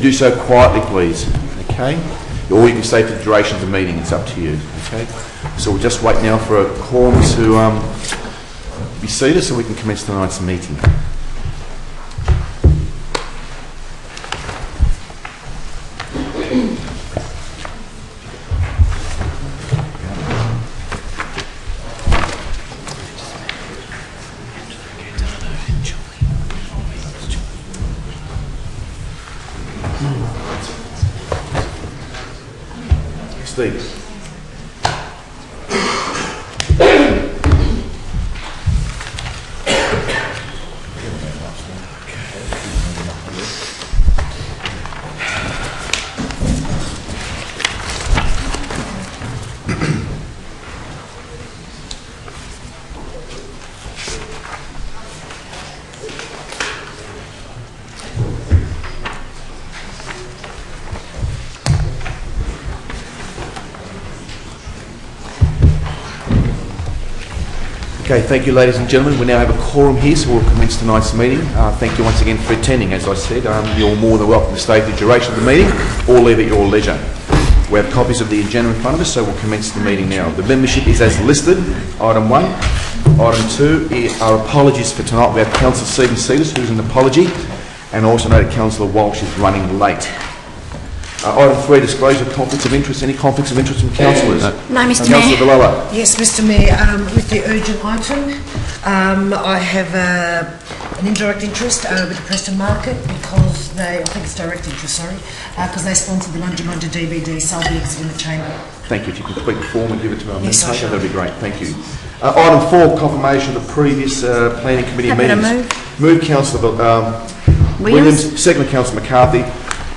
Do so quietly, please. Okay? Or you can stay for the duration of the meeting. It's up to you. Okay? So we'll just wait now for a quorum to be seated so we can commence tonight's meeting. Steve. Okay, thank you ladies and gentlemen. We now have a quorum here, so we'll commence tonight's meeting. Thank you once again for attending. As I said, you're more than welcome to stay for the duration of the meeting or leave at your leisure. We have copies of the agenda in front of us, so we'll commence the meeting now. The membership is as listed. Item 1. Item 2 are apologies for tonight. We have Councillor Stephen Cetus, who's an apology, and also noted Councillor Walsh is running late. Item 3, disclosure of conflicts of interest. Any conflicts of interest from councillors? No, Mr Mayor. Councillor Villela. Yes, Mr Mayor. With the urgent item, I have an indirect interest with the Preston Market because I think it's direct interest, sorry, because they sponsored the Lunjamunja DVD, so I'll be exiting the chamber. Thank you. If you can complete the form and give it to our Yes, administrator, that would be great. Thank you. Item 4, confirmation of the previous planning committee meetings. Move Councillor Williams, second Councillor McCarthy.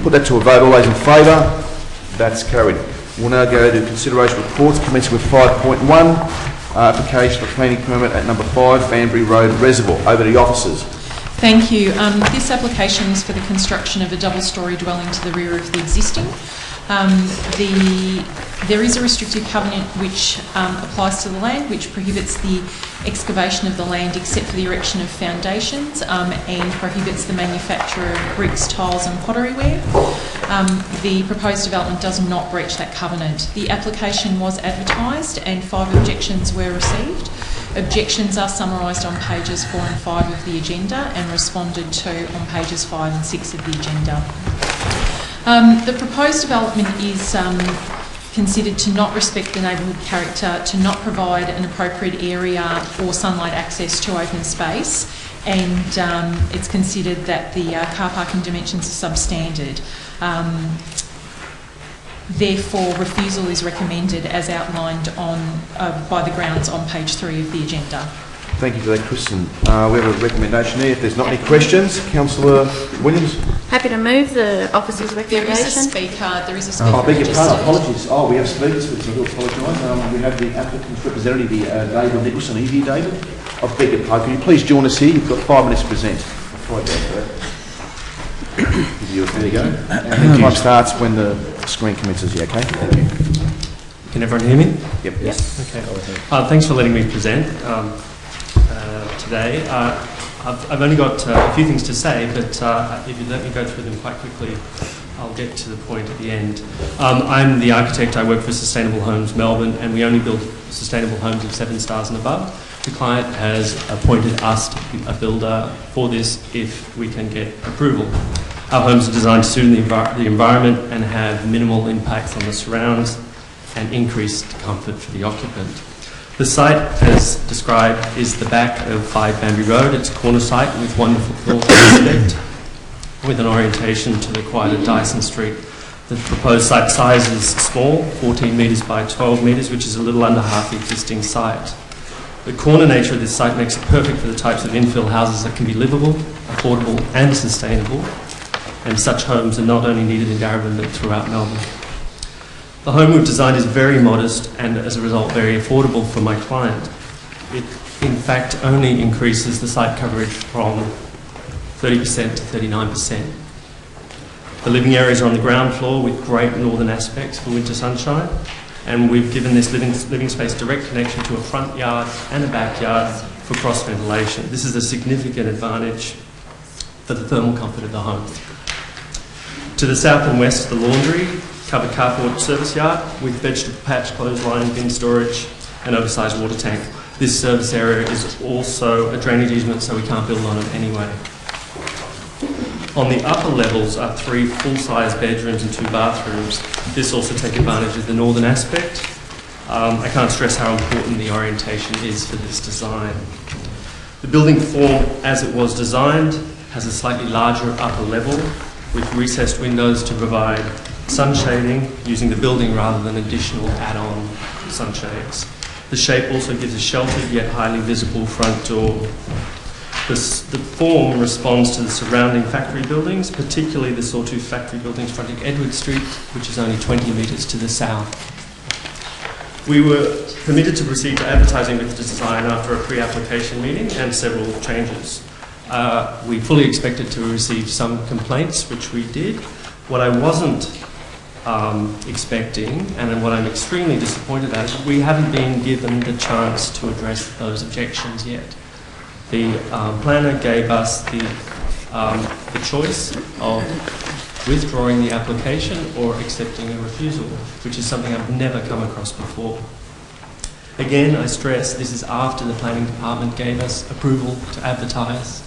Put that to a vote. All those in favour? That's carried. We'll now go to consideration of reports, commencing with 5.1, application for planning permit at number 5, Banbury Road Reservoir. Over to the officers. Thank you. This application is for the construction of a double-storey dwelling to the rear of the existing. There is a restrictive covenant which applies to the land, which prohibits the excavation of the land except for the erection of foundations and prohibits the manufacture of bricks, tiles and pottery ware. The proposed development does not breach that covenant. The application was advertised and 5 objections were received. Objections are summarised on pages 4 and 5 of the agenda and responded to on pages 5 and 6 of the agenda. The proposed development is considered to not respect the neighbourhood character, to not provide an appropriate area or sunlight access to open space, and it's considered that the car parking dimensions are substandard. Therefore, refusal is recommended as outlined by the grounds on page 3 of the agenda. Thank you for that, Kristen. We have a recommendation there. If there's not any questions, Councillor Williams. Happy to move the officer's recommendation. There is a speaker. I beg your pardon, apologies. Oh, we have speakers, so I do apologise. We have the applicant's representative, David Nicholson. Are you here, David? I beg your pardon. Can you please join us here? You've got 5 minutes to present. I'll try down for that. There you go. And the time starts when the screen commences. Yeah, okay? Thank you. Can everyone hear me? Yep. Yes. Okay. Thanks for letting me present today. I've only got a few things to say, but if you let me go through them quite quickly, I'll get to the point at the end. I'm the architect. I work for Sustainable Homes Melbourne, and we only build sustainable homes of 7 stars and above. The client has appointed us to be a builder for this if we can get approval. Our homes are designed to suit the environment and have minimal impacts on the surrounds and increased comfort for the occupant. The site, as described, is the back of 5 Banbury Road. It's a corner site with wonderful aspect, with an orientation to the quieter Dyson Street. The proposed site size is small, 14 metres by 12 metres, which is a little under half the existing site. The corner nature of this site makes it perfect for the types of infill houses that can be livable, affordable and sustainable, and such homes are not only needed in Darebin but throughout Melbourne. The home we've designed is very modest and as a result very affordable for my client. It in fact only increases the site coverage from 30% to 39%. The living areas are on the ground floor with great northern aspects for winter sunshine, and we've given this living space direct connection to a front yard and a backyard for cross ventilation. This is a significant advantage for the thermal comfort of the home. To the south and west, the laundry, covered carport service yard with vegetable patch, clothesline, bin storage and oversized water tank. This service area is also a drainage easement, so we can't build on it anyway. On the upper levels are 3 full-size bedrooms and 2 bathrooms. This also takes advantage of the northern aspect. I can't stress how important the orientation is for this design. The building form, as it was designed, has a slightly larger upper level with recessed windows to provide sun shading using the building rather than additional add-on sunshades. The shape also gives a sheltered yet highly visible front door. The form responds to the surrounding factory buildings, particularly the Sawtooth factory buildings fronting Edward Street, which is only 20 metres to the south. We were permitted to proceed to advertising with the design after a pre-application meeting and several changes. We fully expected to receive some complaints, which we did. What I wasn't expecting, and what I'm extremely disappointed at, is we haven't been given the chance to address those objections yet. The planner gave us the choice of withdrawing the application or accepting a refusal, which is something I've never come across before. Again, I stress this is after the planning department gave us approval to advertise.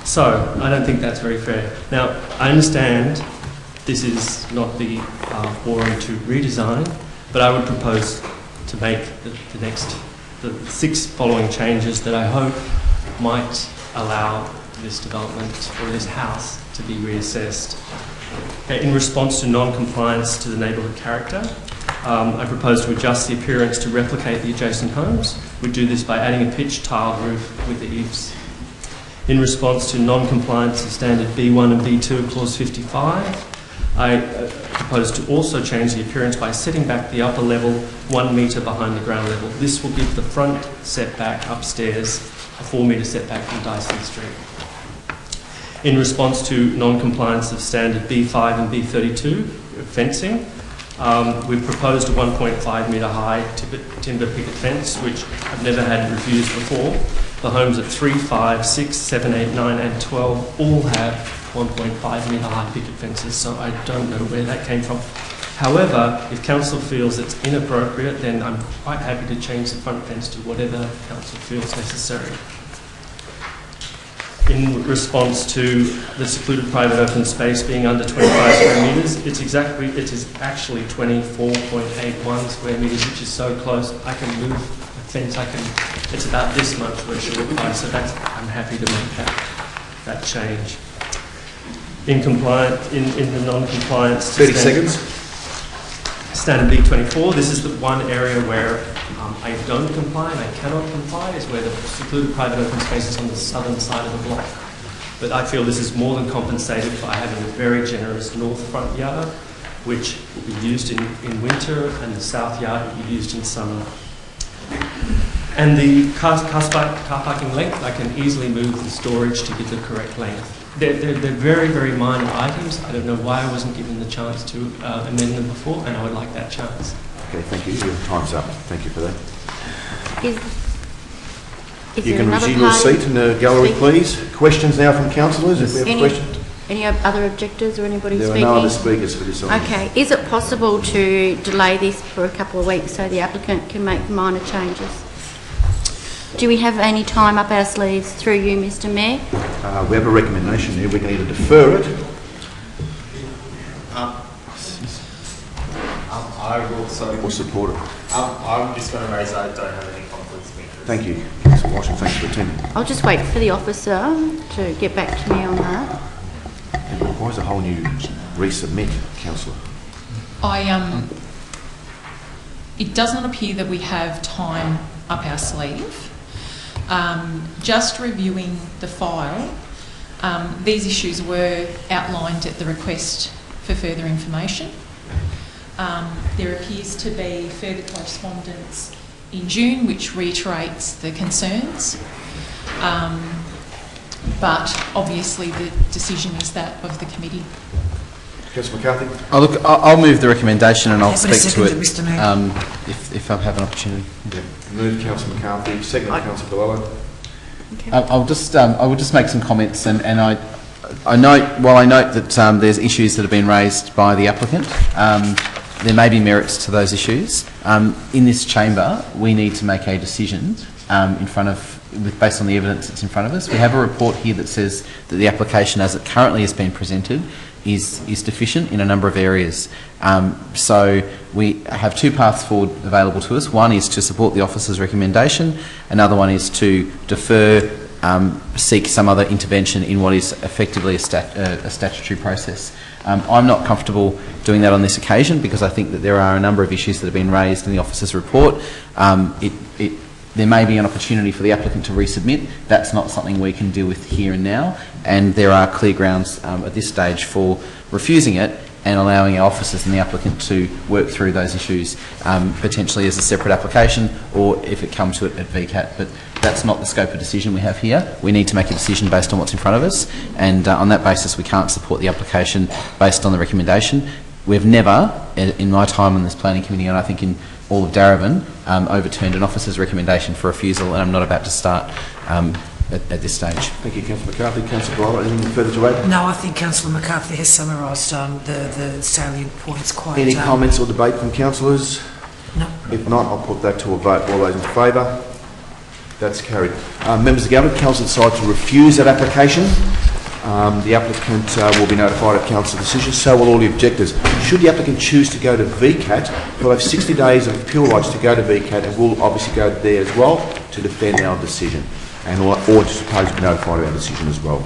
So, I don't think that's very fair. Now, I understand this is not the forum to redesign, but I would propose to make the 6 following changes that I hope might allow this development or this house to be reassessed. Okay, in response to non-compliance to the neighbourhood character, I propose to adjust the appearance to replicate the adjacent homes. We do this by adding a pitched tile roof with the eaves. In response to non-compliance to standard B1 and B2 of clause 55, I propose to also change the appearance by setting back the upper level 1 metre behind the ground level. This will give the front setback upstairs a 4 metre setback from Dyson Street. In response to non-compliance of standard B5 and B32 fencing, we've proposed a 1.5 metre high timber picket fence, which I've never had refused before. The homes at 3, 5, 6, 7, 8, 9 and 12 all have 1.5 metre high picket fences, so I don't know where that came from. However, if council feels it's inappropriate, then I'm quite happy to change the front fence to whatever council feels necessary. In response to the secluded private open space being under 25 square metres, it is actually 24.81 square metres, which is so close I can move the fence. It's about this much where it should apply, so I'm happy to make that change. In the non-compliance to 30 seconds. Standard B24, this is the one area where I don't comply and I cannot comply, is where the secluded private open space is on the southern side of the block. But I feel this is more than compensated by having a very generous north front yard, which will be used in winter, and the south yard will be used in summer. And the car parking length, I can easily move the storage to give the correct length. They're very, very minor items. I don't know why I wasn't given the chance to amend them before, and I would like that chance. Okay, thank you. Your time's up. Thank you for that. Is You there can another resume your party seat in the gallery, speak? please. Questions now from councillors, if we have Any- questions. Any other objectors or anybody There are speaking? no other speakers for this item. Okay, is it possible to delay this for a couple of weeks so the applicant can make minor changes? Do we have any time up our sleeves through you, Mr Mayor? We have a recommendation there. We can either defer it. I will Or support it. I'm just going to raise I don't have any conflicts of interest. Thank you, Councillor Washington. Thanks for attending. I'll just wait for the officer to get back to me on that. It requires a whole new resubmit, Councillor. It does not appear that we have time up our sleeve. Just reviewing the file, these issues were outlined at the request for further information. There appears to be further correspondence in June which reiterates the concerns, but obviously the decision is that of the committee. Councillor McCarthy. I'll move the recommendation and I'll Happy to speak to second it it, Mr. Mayor. if I have an opportunity. Yeah. Move Councillor McCarthy. Second, Councillor Bilello. Okay. I will just make some comments, and I note that there's issues that have been raised by the applicant. There may be merits to those issues. In this chamber, we need to make a decision based on the evidence that's in front of us. We have a report here that says that the application as it currently has been presented is deficient in a number of areas. So we have two paths forward available to us. One is to support the officer's recommendation. Another one is to defer, seek some other intervention in what is effectively a statutory process. I'm not comfortable doing that on this occasion because I think that there are a number of issues that have been raised in the officer's report. There may be an opportunity for the applicant to resubmit. That's not something we can deal with here and now, and there are clear grounds at this stage for refusing it and allowing our officers and the applicant to work through those issues, potentially as a separate application or if it comes to it at VCAT. But that's not the scope of decision we have here. We need to make a decision based on what's in front of us, and on that basis we can't support the application based on the recommendation. We've never, in my time on this planning committee, and I think in all of Darebin, overturned an officer's recommendation for refusal, and I'm not about to start at this stage. Thank you, Councillor McCarthy. Councillor Greiler, anything further to add? No, I think Councillor McCarthy has summarised the salient points quite... Any comments or debate from councillors? No. If not, I'll put that to a vote. All those in favour? That's carried. Members of the government, council decide to refuse that application. The applicant will be notified of council decision, so will all the objectors. Should the applicant choose to go to VCAT, he'll have 60 days of appeal rights to go to VCAT, and we'll obviously go there as well to defend our decision, and or to suppose be notified of our decision as well.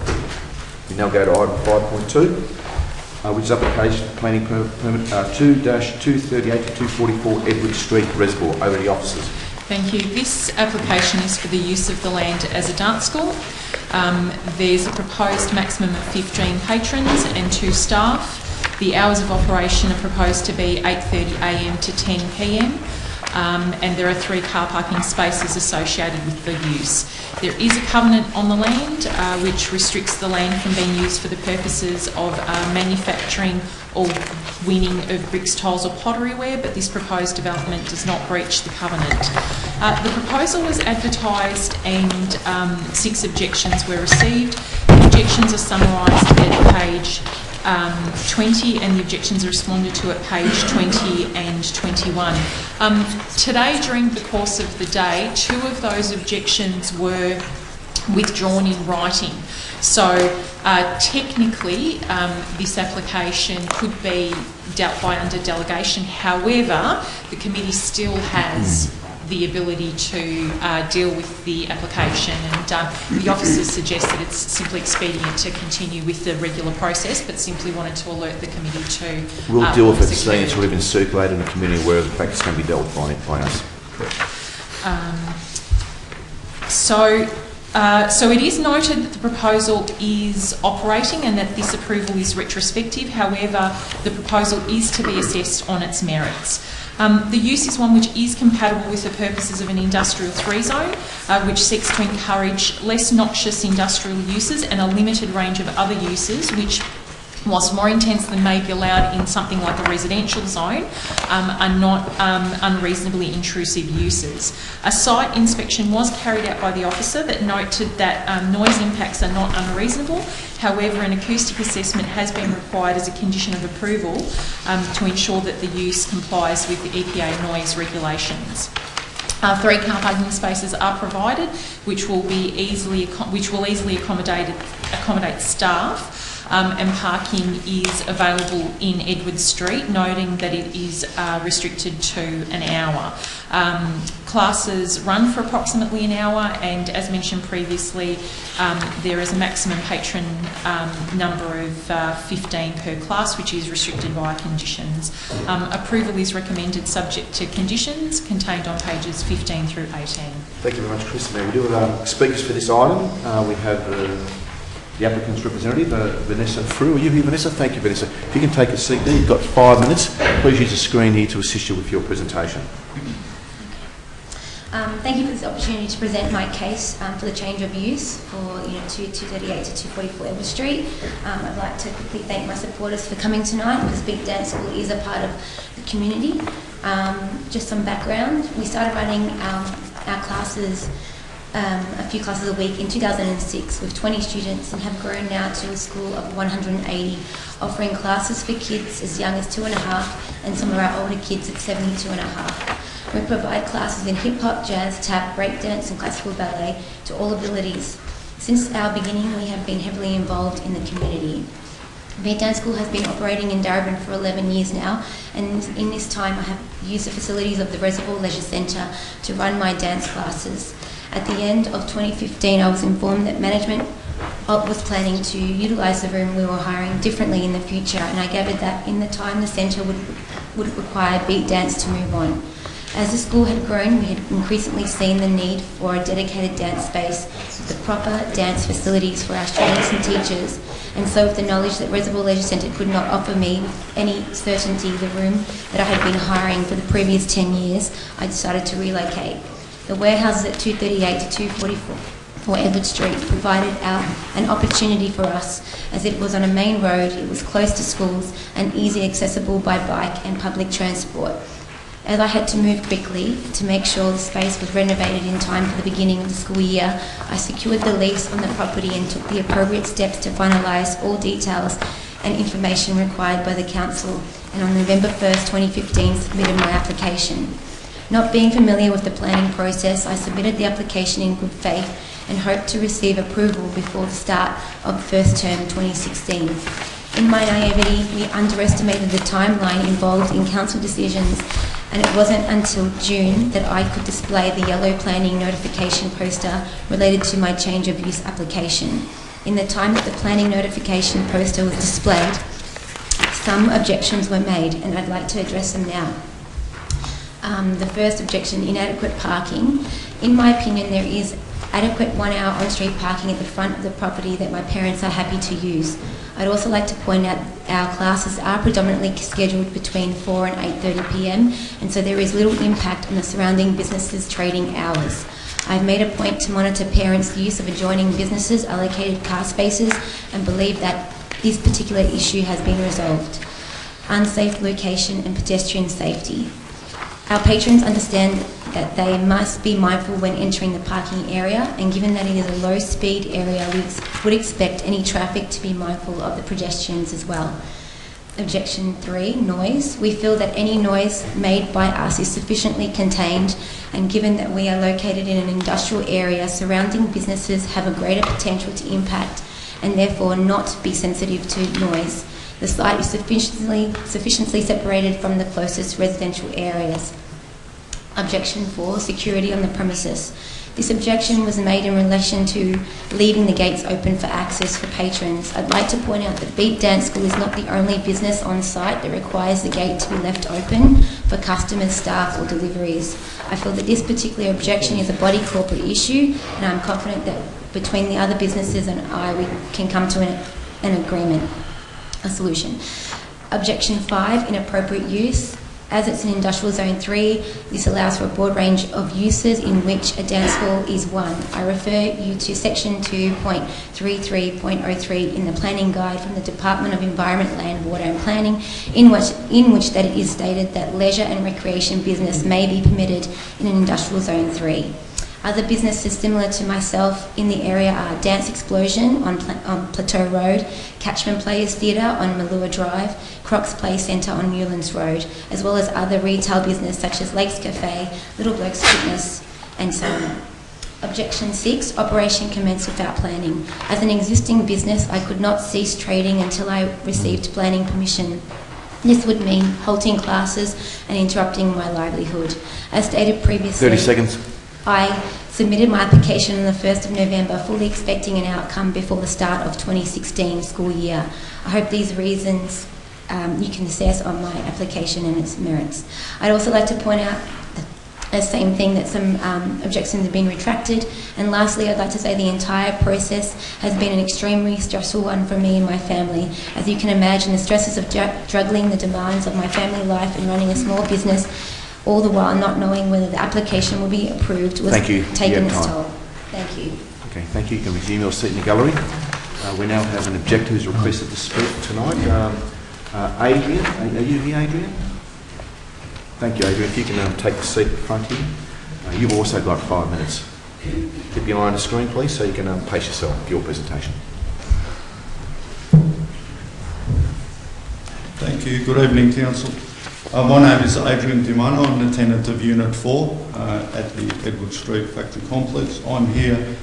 We now go to item 5.2, which is application for planning permit 2-238 to 244 Edward Street Reservoir. Over to the officers. Thank you. This application is for the use of the land as a dance school. There's a proposed maximum of 15 patrons and 2 staff. The hours of operation are proposed to be 8:30 a.m. to 10 p.m. And there are 3 car parking spaces associated with the use. There is a covenant on the land which restricts the land from being used for the purposes of manufacturing or winning of bricks, tiles or pottery ware, but this proposed development does not breach the covenant. The proposal was advertised and 6 objections were received. The objections are summarised at page 20 and the objections are responded to at page 20 and 21. Today, during the course of the day, 2 of those objections were withdrawn in writing. So technically this application could be dealt by under delegation. However, the committee still has the ability to deal with the application, and the officers suggest that it's simply expedient to continue with the regular process, but simply wanted to alert the committee to... We'll deal with it, seeing it's already been circulated in the community where the fact it's going to be dealt with by us. So it is noted that the proposal is operating and that this approval is retrospective. However, the proposal is to be assessed on its merits. The use is one which is compatible with the purposes of an industrial 3 zone, which seeks to encourage less noxious industrial uses and a limited range of other uses which, whilst more intense than may be allowed in something like a residential zone, are not unreasonably intrusive uses. A site inspection was carried out by the officer that noted that noise impacts are not unreasonable. However, an acoustic assessment has been required as a condition of approval to ensure that the use complies with the EPA noise regulations. 3 car parking spaces are provided, which will easily accommodate staff. And parking is available in Edward Street, noting that it is restricted to an hour. Classes run for approximately an hour, and as mentioned previously, there is a maximum patron number of 15 per class, which is restricted by conditions. Approval is recommended subject to conditions contained on pages 15 through 18. Thank you very much, Chris. Now we do have speakers for this item. We have the applicant's representative, Vanessa Frew. Are you here, Vanessa? Thank you, Vanessa. If you can take a seat there, you've got 5 minutes. Please use the screen here to assist you with your presentation. Thank you for this opportunity to present my case for the change of use for 238 to 244 Edward Street. I'd like to quickly thank my supporters for coming tonight, because Big Dance School is a part of the community. Just some background, we started running our classes a few classes a week in 2006 with 20 students and have grown now to a school of 180, offering classes for kids as young as 2.5 and some of our older kids at 72.5. We provide classes in hip hop, jazz, tap, breakdance and classical ballet to all abilities. Since our beginning, we have been heavily involved in the community. Beat Dance School has been operating in Darebin for 11 years now, and in this time I have used the facilities of the Reservoir Leisure Centre to run my dance classes. At the end of 2015, I was informed that management was planning to utilise the room we were hiring differently in the future, and I gathered that in the time the centre would require Beat Dance to move on. As the school had grown, we had increasingly seen the need for a dedicated dance space with the proper dance facilities for our students and teachers. And so with the knowledge that Reservoir Leisure Centre could not offer me with any certainty the room that I had been hiring for the previous 10 years, I decided to relocate. The warehouses at 238 to 244 Edward Street provided an opportunity for us, as it was on a main road, it was close to schools and easily accessible by bike and public transport. As I had to move quickly to make sure the space was renovated in time for the beginning of the school year, I secured the lease on the property and took the appropriate steps to finalise all details and information required by the council, and on November 1st, 2015 submitted my application. Not being familiar with the planning process, I submitted the application in good faith and hoped to receive approval before the start of the first term 2016. In my naivety, we underestimated the timeline involved in council decisions, and it wasn't until June that I could display the yellow planning notification poster related to my change of use application. In the time that the planning notification poster was displayed, some objections were made, and I'd like to address them now. The first objection, inadequate parking. In my opinion, there is adequate 1 hour on-street parking at the front of the property that my parents are happy to use. I'd also like to point out our classes are predominantly scheduled between 4 and 8:30 p.m, and so there is little impact on the surrounding businesses' trading hours. I've made a point to monitor parents' use of adjoining businesses' allocated car spaces and believe that this particular issue has been resolved. Unsafe location and pedestrian safety. Our patrons understand that they must be mindful when entering the parking area, and given that it is a low-speed area, we would expect any traffic to be mindful of the pedestrians as well. Objection 3, noise. We feel that any noise made by us is sufficiently contained, and given that we are located in an industrial area, surrounding businesses have a greater potential to impact and therefore not be sensitive to noise. The site is sufficiently separated from the closest residential areas. Objection 4, security on the premises. This objection was made in relation to leaving the gates open for access for patrons. I'd like to point out that Beat Dance School is not the only business on site that requires the gate to be left open for customers, staff or deliveries. I feel that this particular objection is a body corporate issue, and I'm confident that between the other businesses and I, we can come to an agreement, a solution. Objection 5, inappropriate use. As it's an industrial zone 3, this allows for a broad range of uses in which a dance hall is one. I refer you to section 2.33.03 in the planning guide from the Department of Environment, Land, Water and Planning, in which that it is stated that leisure and recreation business may be permitted in an industrial zone 3. Other businesses similar to myself in the area are Dance Explosion on Plateau Road, Catchment Players Theatre on Malua Drive, Crocs Play Centre on Newlands Road, as well as other retail business such as Lakes Cafe, Little Blokes Fitness, and so on. Objection 6, operation commenced without planning. As an existing business, I could not cease trading until I received planning permission. This would mean halting classes and interrupting my livelihood. As stated previously, 30 seconds. I submitted my application on the 1st of November, fully expecting an outcome before the start of 2016 school year. I hope these reasons you can assess on my application and its merits. I'd also like to point out the same thing, that some objections have been retracted. And lastly, I'd like to say the entire process has been an extremely stressful one for me and my family. As you can imagine, the stresses of juggling the demands of my family life and running a small business, all the while not knowing whether the application will be approved, was taking its toll. Thank you. Okay, thank you. You can resume your seat in the gallery. We now have an objector who's requested to speak tonight. Adrian, are you here, Adrian? Thank you, Adrian. If you can take the seat at the front here. You've also got 5 minutes. Keep your eye on the screen, please, so you can pace yourself for your presentation. Thank you. Good evening, Council. My name is Adrian Dimano. I'm the tenant of Unit 4 at the Edward Street Factory Complex. I'm here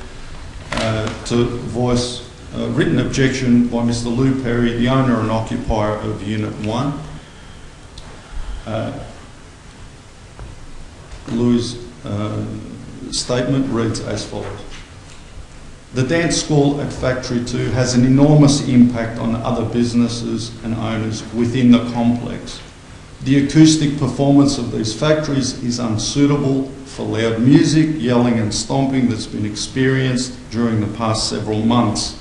to voice a written objection by Mr Lou Perry, the owner and occupier of Unit 1. Lou's statement reads as follows. The dance school at Factory 2 has an enormous impact on other businesses and owners within the complex. The acoustic performance of these factories is unsuitable for loud music, yelling and stomping that's been experienced during the past several months.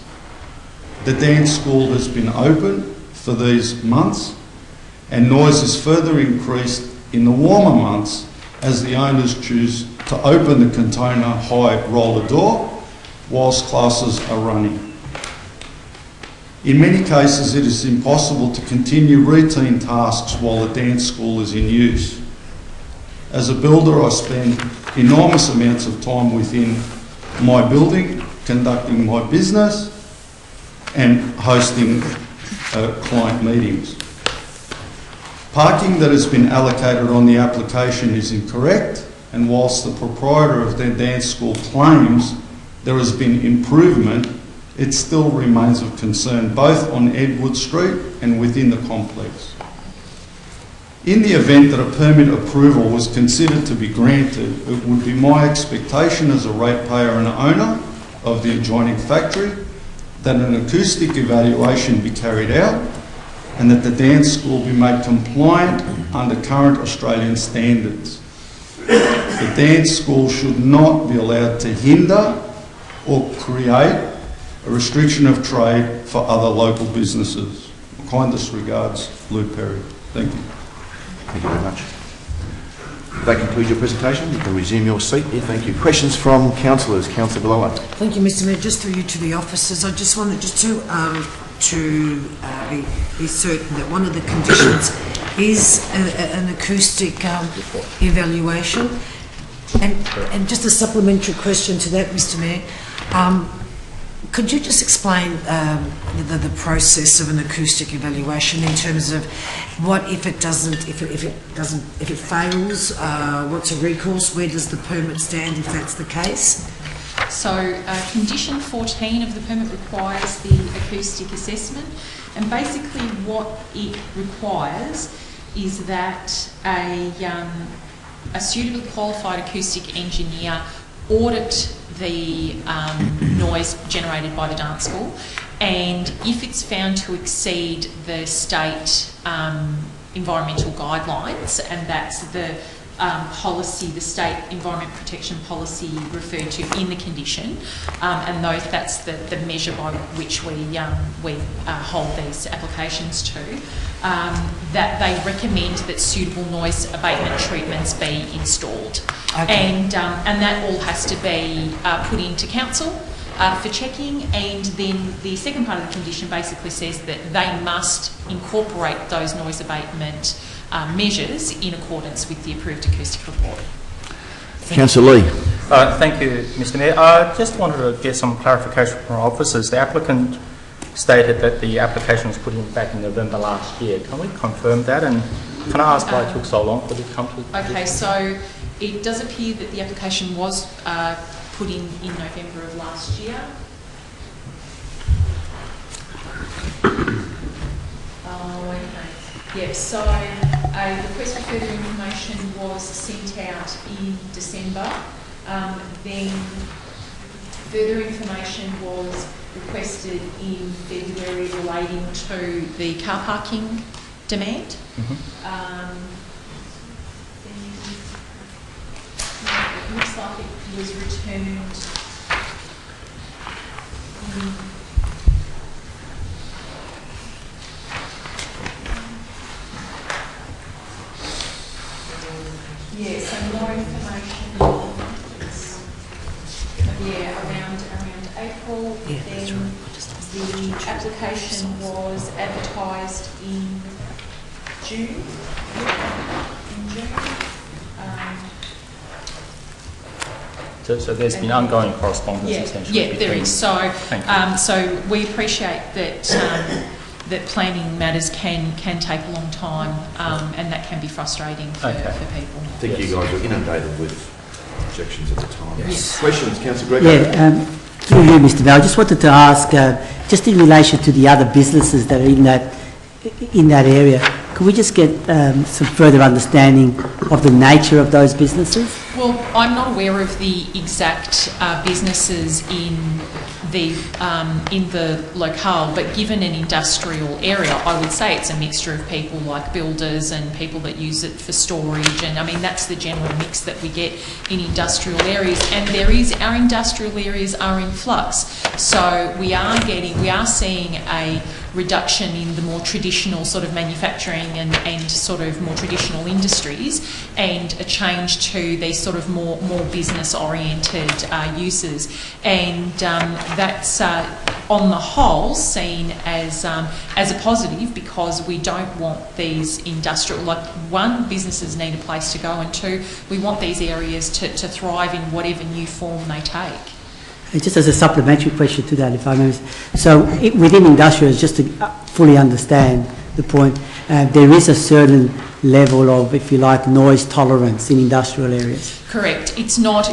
The dance school has been open for these months and noise is further increased in the warmer months as the owners choose to open the container high roller door whilst classes are running. In many cases, it is impossible to continue routine tasks while the dance school is in use. As a builder, I spend enormous amounts of time within my building, conducting my business and hosting client meetings. Parking that has been allocated on the application is incorrect, and whilst the proprietor of the dance school claims there has been improvement, it still remains of concern both on Edward Street and within the complex. In the event that a permit approval was considered to be granted, it would be my expectation as a ratepayer and owner of the adjoining factory that an acoustic evaluation be carried out and that the dance school be made compliant under current Australian standards. The dance school should not be allowed to hinder or create a restriction of trade for other local businesses. My kindest regards, Lou Perry. Thank you. Thank you very much. That concludes your presentation. You can resume your seat. Yeah, thank you. Questions from councillors? Councillor Bilala. Thank you, Mr Mayor. Just through you to the officers, I just wanted to be certain that one of the conditions is an acoustic evaluation. And just a supplementary question to that, Mr Mayor. Could you just explain the process of an acoustic evaluation in terms of what if it fails? What's a recourse? Where does the permit stand if that's the case? So condition 14 of the permit requires the acoustic assessment, and basically what it requires is that a suitably qualified acoustic engineer audit the noise generated by the dance school, and if it's found to exceed the state environmental guidelines, and that's the policy, the state environment protection policy referred to in the condition, and that's the measure by which we hold these applications to, that they recommend that suitable noise abatement treatments be installed. Okay. And that all has to be put into council for checking, and then the second part of the condition basically says that they must incorporate those noise abatement measures in accordance with the approved acoustic report. Councillor Lee. Thank you, Mr Mayor. I just wanted to get some clarification from our officers. The applicant stated that the application was put in back in November last year. Can we confirm that? And can I ask why it took so long for it to come to? Okay, so it does appear that the application was put in November of last year. Oh, okay. Yeah, so a request for further information was sent out in December. Then further information was requested in February relating to the car parking demand. It looks like it was returned so more information around April. Yeah, then the application was advertised in June. So there's been ongoing correspondence essentially. Yeah, there is. So, Thank you. so we appreciate that that planning matters can take a long time, and that can be frustrating for people. I think you guys were inundated with objections at the time. Yes. Questions, Councillor Greco? Yeah, through you, Mr. Mayor, I just wanted to ask, just in relation to the other businesses that are in that area, could we just get some further understanding of the nature of those businesses? Well, I'm not aware of the exact businesses in the locale, but given an industrial area, I would say it's a mixture of people like builders and people that use it for storage, and I mean that's the general mix that we get in industrial areas. And our industrial areas are in flux, so we are seeing a reduction in the more traditional sort of manufacturing and sort of more traditional industries, and a change to these sort of more business oriented uses, and that's on the whole seen as a positive, because we don't want these industrial, like, one, businesses need a place to go, and two, we want these areas to thrive in whatever new form they take. Just as a supplementary question to that, if I may. So within industrials, just to fully understand the point, there is a certain level of, if you like, noise tolerance in industrial areas. Correct. It's not,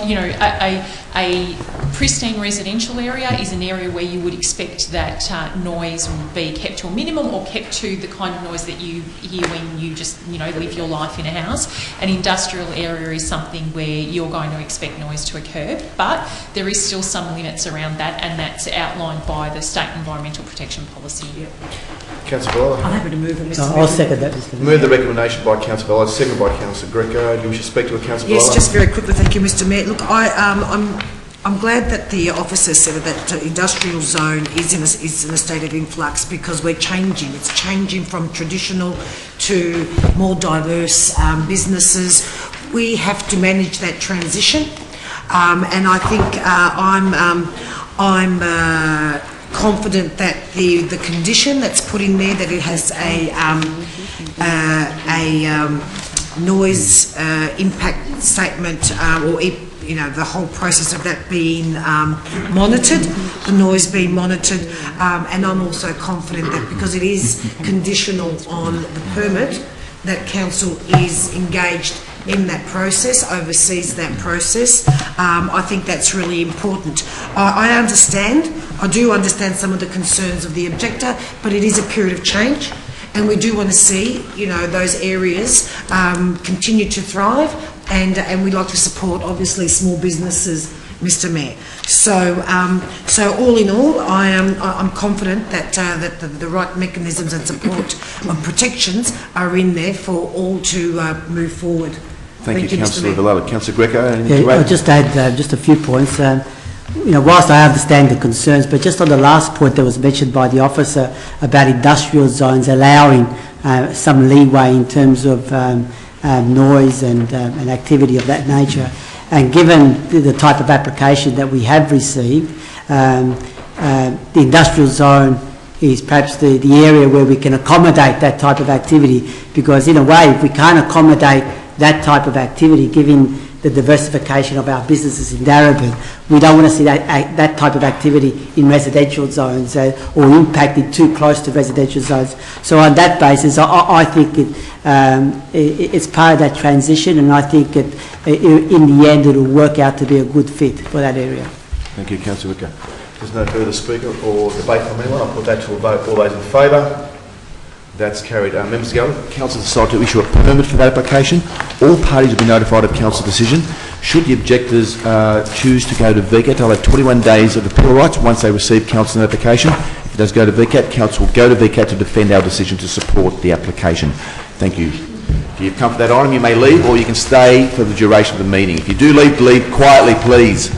a pristine residential area is an area where you would expect that noise would be kept to a minimum, or kept to the kind of noise that you hear when you just, live your life in a house. An industrial area is something where you're going to expect noise to occur, but there is still some limits around that, and that's outlined by the State Environmental Protection Policy. Yep. Councillor Bellot? I'm happy to move it, Mr. I'll second that, Mr. Mayor. Move the recommendation by Councillor Bellot, second by Councillor Greco. Do you wish to speak to a Councillor Yes, Bellot? just very quickly, thank you, Mr. Mayor. Look, I'm glad that the officer said that the industrial zone is in a state of influx, because we're changing. It's changing from traditional to more diverse businesses. We have to manage that transition, and I think I'm confident that the condition that's put in there, that it has a noise impact statement, or the whole process of that being monitored, the noise being monitored, and I'm also confident that because it is conditional on the permit, that council is engaged in that process, oversees that process. I think that's really important. I do understand some of the concerns of the objector, but it is a period of change, and we do want to see, those areas continue to thrive, and we'd like to support, obviously, small businesses, Mr. Mayor. So all in all, I'm confident that the right mechanisms and support and protections are in there for all to move forward. Thank you, Mr. Councillor Mayor. Bellot. Councillor Greco, anything to I'll add? just add just a few points. Whilst I understand the concerns, but just on the last point that was mentioned by the officer about industrial zones allowing some leeway in terms of noise and activity of that nature, and given the type of application that we have received, the industrial zone is perhaps the area where we can accommodate that type of activity, because in a way, if we can't accommodate that type of activity, given the diversification of our businesses in Darebin, we don't want to see that type of activity in residential zones or impacted too close to residential zones. So on that basis, I think it's part of that transition, and I think in the end it will work out to be a good fit for that area. Thank you, Councillor Greco. There's no further speaker or debate from anyone. I'll put that to a vote. All those in favour? That's carried. Members of the Government, Council decided to issue a permit for that application. All parties will be notified of Council decision. Should the objectors choose to go to VCAT, they'll have 21 days of appeal rights once they receive Council notification. If it does go to VCAT, Council will go to VCAT to defend our decision to support the application. Thank you. If you've come for that item, you may leave, or you can stay for the duration of the meeting. If you do leave, leave quietly, please.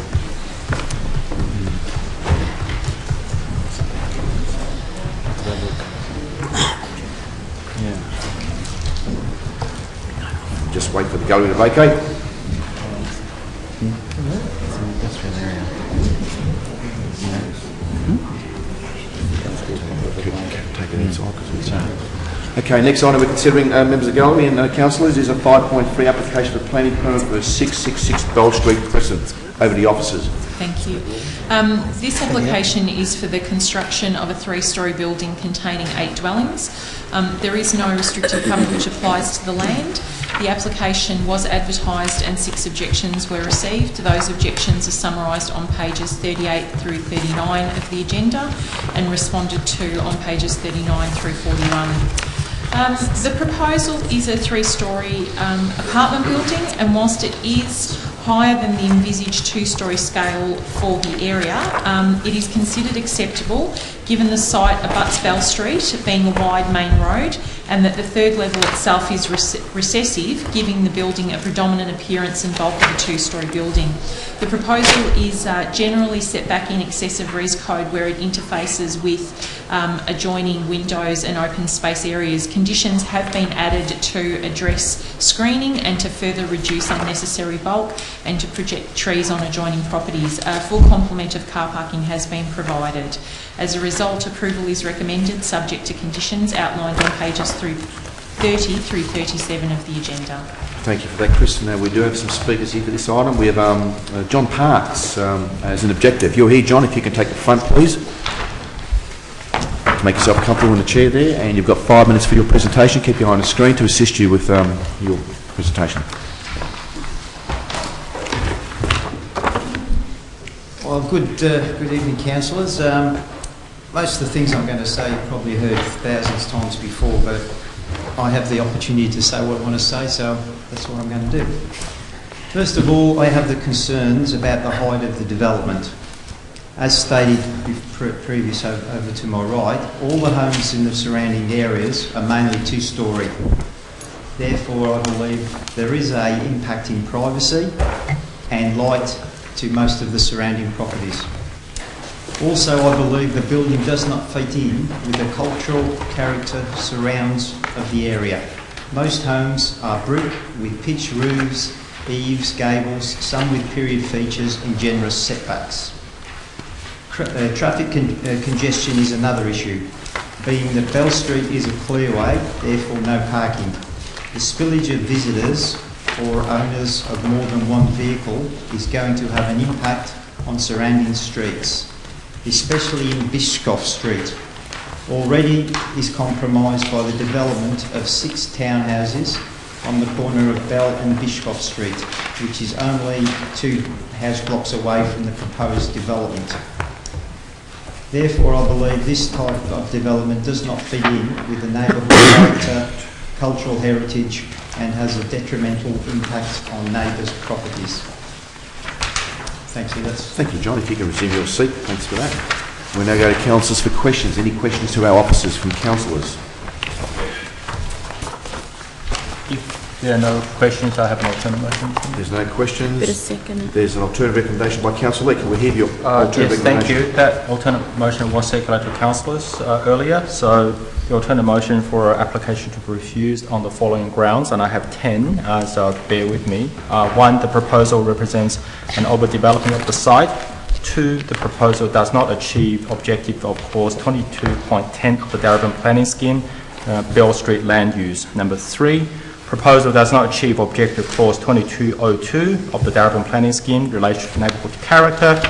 Just wait for the gallery to vacate. Take it inside because Okay, next item we're considering, members of the gallery and councillors, is a 5.3 application for planning permit for 666 Bell Street, Preston. Over to the officers. Thank you. This application is for the construction of a 3-storey building containing 8 dwellings. There is no restrictive covenant which applies to the land. The application was advertised and 6 objections were received. Those objections are summarised on pages 38 through 39 of the agenda and responded to on pages 39 through 41. The proposal is a 3-storey apartment building, and whilst it is higher than the envisaged 2-storey scale for the area, it is considered acceptable given the site abuts Bell Street, being a wide main road, and that the 3rd level itself is recessive, giving the building a predominant appearance and bulk of a 2-storey building. The proposal is generally set back in excess of res code where it interfaces with adjoining windows and open space areas. Conditions have been added to address screening and to further reduce unnecessary bulk and to project trees on adjoining properties. A full complement of car parking has been provided. As a result, approval is recommended subject to conditions outlined on pages 30 through 37 of the agenda. Thank you for that, Chris. Now, we do have some speakers here for this item. We have John Parks as an objector. If you're here, John, if you can take the front, please. Make yourself comfortable in the chair there, and you've got 5 minutes for your presentation. Keep behind the screen to assist you with your presentation. Well, good evening, councillors. Most of the things I'm going to say you've probably heard thousands of times before, but I have the opportunity to say what I want to say, so that's what I'm going to do. First of all, I have the concerns about the height of the development. As stated previous over to my right, all the homes in the surrounding areas are mainly 2-storey. Therefore, I believe there is an impact in privacy and light to most of the surrounding properties. Also, I believe the building does not fit in with the cultural character surrounds of the area. Most homes are brick with pitched roofs, eaves, gables, some with period features and generous setbacks. Traffic congestion is another issue, being that Bell Street is a clearway, therefore no parking. The spillage of visitors or owners of more than one vehicle is going to have an impact on surrounding streets, especially in Biscoff Street. Already is compromised by the development of 6 townhouses on the corner of Bell and Biscoff Street, which is only 2 house blocks away from the proposed development. Therefore, I believe this type of development does not fit in with the neighbourhood character, cultural heritage, and has a detrimental impact on neighbours' properties. Thanks, Edith. Thank you, John. If you can resume your seat, thanks for that. We'll now go to councillors for questions. Any questions to our officers from councillors? If there are no questions, I have an alternative motion. There's no questions. Bit of second. There's an alternative recommendation by Councillor Lee. Can we hear your alternative yes, recommendation? thank you. That alternative motion was circulated to councillors earlier. So the alternative motion for application to be refused on the following grounds, and I have 10, so bear with me. 1, the proposal represents an overdevelopment of the site. 2, the proposal does not achieve objective of clause 22.10 of the Darebin Planning Scheme, Bell Street land use. Number 3, proposal does not achieve objective clause 2202 of the Darebin Planning Scheme in relation to neighbourhood character.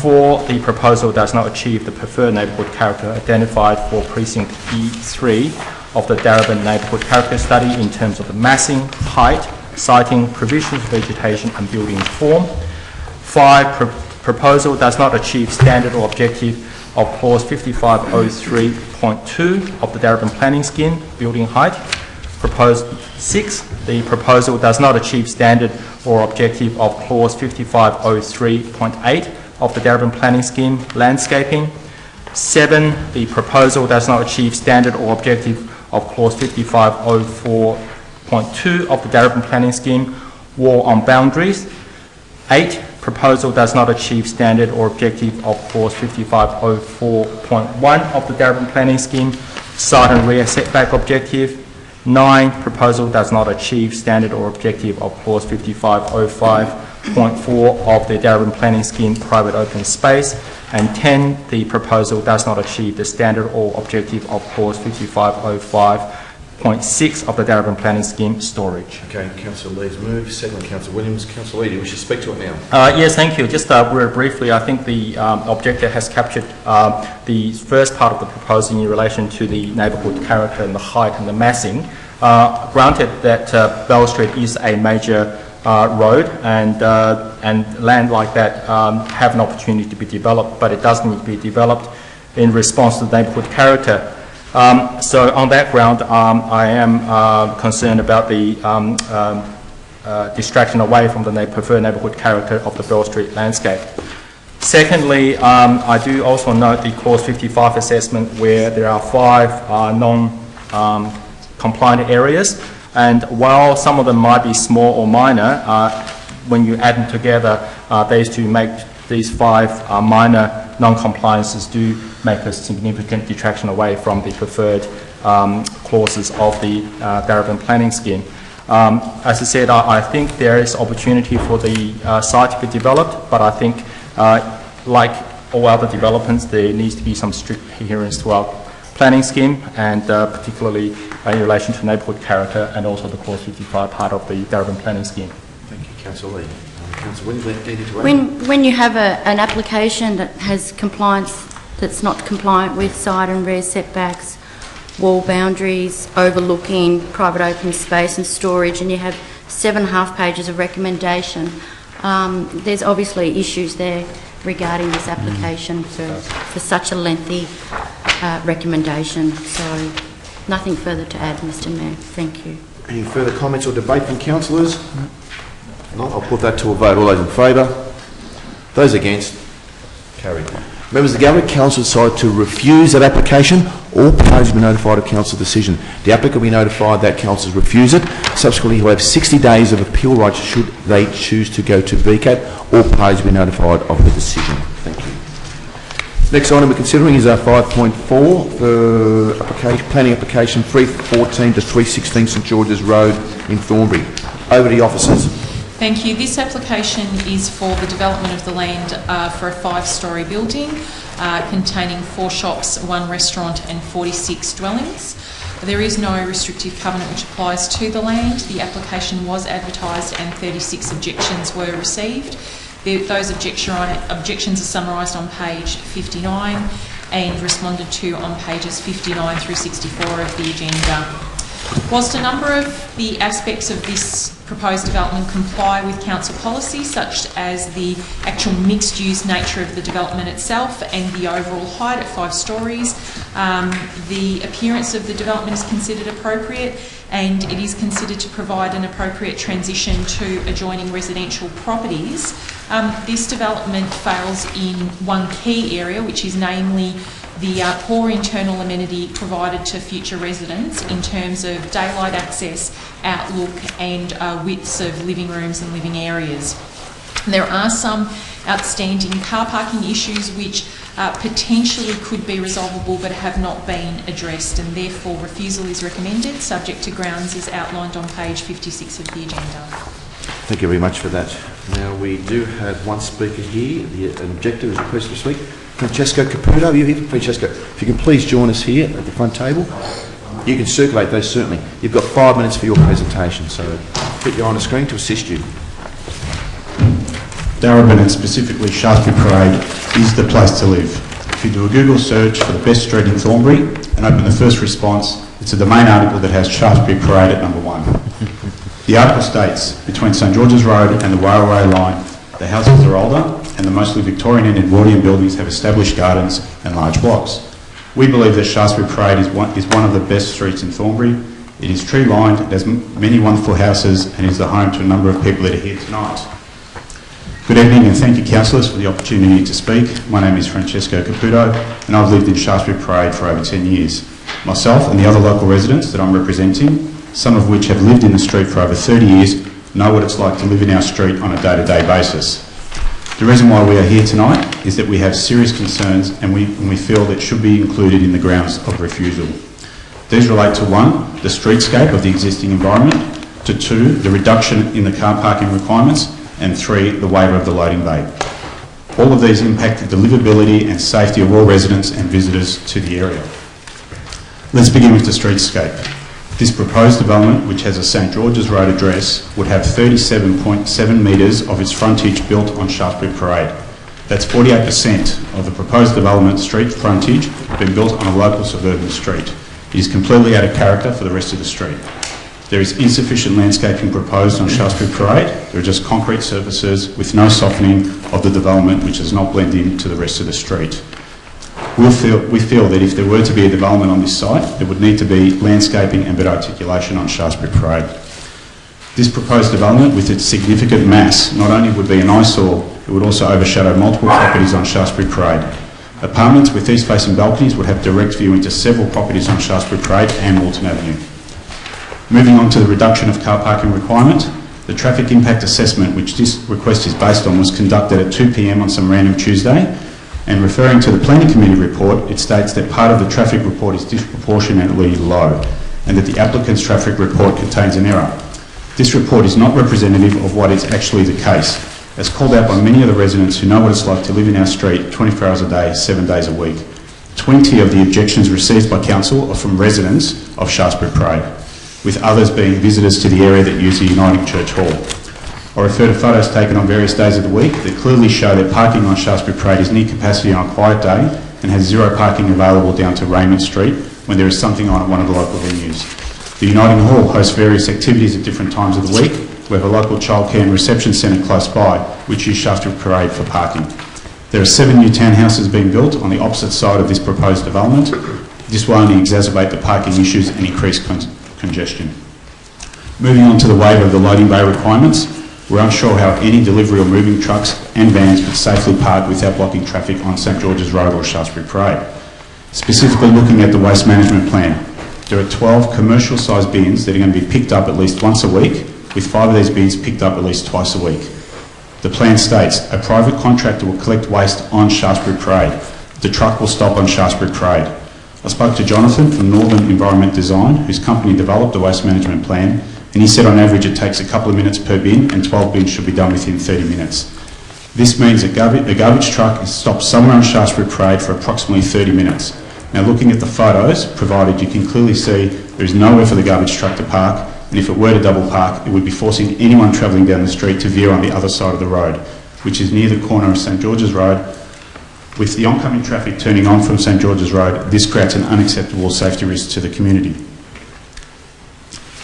4, the proposal does not achieve the preferred neighbourhood character identified for precinct E3 of the Darebin Neighbourhood Character Study in terms of the massing, height, siting, provisions, vegetation and building form. 5, proposal does not achieve standard or objective of clause 5503.2 of the Darebin Planning Scheme, building height. Proposed 6, the proposal does not achieve standard or objective of clause 5503.8 of the Darebin Planning Scheme, landscaping. 7, the proposal does not achieve standard or objective of clause 5504.2 of the Darebin Planning Scheme, wall on boundaries. 8, proposal does not achieve standard or objective of clause 5504.1 of the Darebin Planning Scheme, side and rear setback objective. 9, proposal does not achieve standard or objective of clause 5505.4 of the Darebin Planning Scheme, private open space. And 10, the proposal does not achieve the standard or objective of clause 5505.6 of the Darebin Planning Scheme, storage. Okay, Councillor Lee's moved. Second, Councillor Williams. Councillor Lee, do you wish to speak to it now? Yes, thank you. Just very briefly, I think the objector has captured the first part of the proposal in relation to the neighbourhood character and the height and the massing. Granted that Bell Street is a major road and land like that have an opportunity to be developed, but it does need to be developed in response to the neighbourhood character. So on that ground, I am concerned about the distraction away from the preferred neighbourhood character of the Bell Street landscape. Secondly, I do also note the clause 55 assessment where there are 5 non-compliant areas, and while some of them might be small or minor, when you add them together, these 5 minor non-compliances do make a significant detraction away from the preferred clauses of the Darebin Planning Scheme. As I said, I think there is opportunity for the site to be developed, but I think, like all other developments, there needs to be some strict adherence to our planning scheme, and particularly in relation to neighbourhood character and also the clause 55 part of the Darebin Planning Scheme. Thank you, Councillor Lee. Councillor Williams, anything to add? When you have an application that has compliance, that's not compliant with side and rear setbacks, wall boundaries, overlooking private open space and storage, and you have 7.5 pages of recommendation, there's obviously issues there regarding this application for such a lengthy recommendation. So nothing further to add, Mr Mayor. Thank you. Any further comments or debate from councillors? No, I'll put that to a vote. All those in favour? Those against? Carried. Members of the Government, Council decide to refuse that application. All parties will be notified of Council's decision. The applicant will be notified that Council refuse it. Subsequently, he'll have 60 days of appeal rights should they choose to go to VCAT. All parties will be notified of the decision. Thank you. Next item we're considering is 5.4 for planning application 314 to 316 St George's Road in Thornbury. Over to the officers. Thank you. This application is for the development of the land for a 5-storey building containing 4 shops, 1 restaurant and 46 dwellings. There is no restrictive covenant which applies to the land. The application was advertised and 36 objections were received. Those objections are summarised on page 59 and responded to on pages 59 through 64 of the agenda. Whilst a number of the aspects of this proposed development comply with council policy, such as the actual mixed-use nature of the development itself and the overall height at 5 storeys, the appearance of the development is considered appropriate, and it is considered to provide an appropriate transition to adjoining residential properties. This development fails in one key area, which is namely the poor internal amenity provided to future residents in terms of daylight access, outlook and widths of living rooms and living areas. There are some outstanding car parking issues which potentially could be resolvable but have not been addressed, and therefore refusal is recommended, subject to grounds as outlined on page 56 of the agenda. Thank you very much for that. Now we do have one speaker here. The objector is requested to speak. Francesco Caputo, are you here? Francesco, if you can please join us here at the front table. You can circulate those, certainly. You've got 5 minutes for your presentation, so put you on the screen to assist you. Darebin, and specifically Shaftesbury Parade, is the place to live. If you do a Google search for the best street in Thornbury and open the first response, it's a domain article that has Shaftesbury Parade at number 1. The article states, between St George's Road and the railway line, the houses are older and the mostly Victorian and Edwardian buildings have established gardens and large blocks. We believe that Shaftesbury Parade is one of the best streets in Thornbury. It is tree-lined, it has many wonderful houses and is the home to a number of people that are here tonight. Good evening and thank you councillors for the opportunity to speak. My name is Francesco Caputo and I've lived in Shaftesbury Parade for over 10 years. Myself and the other local residents that I'm representing, some of which have lived in the street for over 30 years, know what it's like to live in our street on a day-to-day basis. The reason why we are here tonight is that we have serious concerns and we feel that should be included in the grounds of refusal. These relate to 1, the streetscape of the existing environment, to 2, the reduction in the car parking requirements, and 3, the waiver of the loading bay. All of these impact the livability and safety of all residents and visitors to the area. Let's begin with the streetscape. This proposed development, which has a St George's Road address, would have 37.7 metres of its frontage built on Shaftesbury Parade. That's 48% of the proposed development street frontage being built on a local suburban street. It is completely out of character for the rest of the street. There is insufficient landscaping proposed on Shaftesbury Parade. There are just concrete surfaces with no softening of the development, which does not blend into the rest of the street. We feel that if there were to be a development on this site, there would need to be landscaping and better articulation on Shaftesbury Parade. This proposed development, with its significant mass, not only would be an eyesore, it would also overshadow multiple properties on Shaftesbury Parade. Apartments with east-facing balconies would have direct view into several properties on Shaftesbury Parade and Walton Avenue. Moving on to the reduction of car parking requirement, the traffic impact assessment, which this request is based on, was conducted at 2 p.m. on some random Tuesday, and referring to the Planning Committee report, it states that part of the traffic report is disproportionately low and that the applicant's traffic report contains an error. This report is not representative of what is actually the case, as called out by many of the residents who know what it's like to live in our street 24 hours a day, 7 days a week. 20 of the objections received by Council are from residents of Shaftesbury Parade, with others being visitors to the area that use the Uniting Church Hall. I refer to photos taken on various days of the week that clearly show that parking on Shaftesbury Parade is near capacity on a quiet day and has zero parking available down to Raymond Street when there is something on at one of the local venues. The Uniting Hall hosts various activities at different times of the week. We have a local childcare and reception centre close by, which use Shaftesbury Parade for parking. There are 7 new townhouses being built on the opposite side of this proposed development. This will only exacerbate the parking issues and increase congestion. Moving on to the waiver of the loading bay requirements, we're unsure how any delivery or moving trucks and vans could safely park without blocking traffic on St George's Road or Shaftesbury Parade. Specifically looking at the waste management plan, there are 12 commercial sized bins that are going to be picked up at least once a week, with 5 of these bins picked up at least twice a week. The plan states a private contractor will collect waste on Shaftesbury Parade. The truck will stop on Shaftesbury Parade. I spoke to Jonathan from Northern Environment Design, whose company developed the waste management plan, and he said on average it takes a couple of minutes per bin and 12 bins should be done within 30 minutes. This means that the garbage truck is stopped somewhere on Shaftesbury Parade for approximately 30 minutes. Now looking at the photos provided, you can clearly see there is nowhere for the garbage truck to park, and if it were to double park, it would be forcing anyone travelling down the street to veer on the other side of the road, which is near the corner of St George's Road. With the oncoming traffic turning on from St George's Road, this creates an unacceptable safety risk to the community.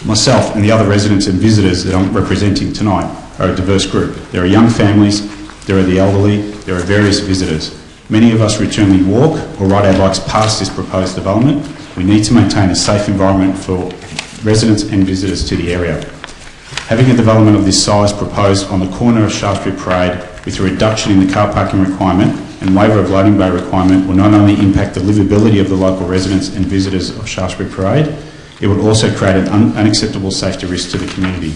Myself and the other residents and visitors that I'm representing tonight are a diverse group. There are young families, there are the elderly, there are various visitors. Many of us routinely walk or ride our bikes past this proposed development. We need to maintain a safe environment for residents and visitors to the area. Having a development of this size proposed on the corner of Shaftesbury Parade with a reduction in the car parking requirement and waiver of loading bay requirement will not only impact the livability of the local residents and visitors of Shaftesbury Parade, it would also create an unacceptable safety risk to the community.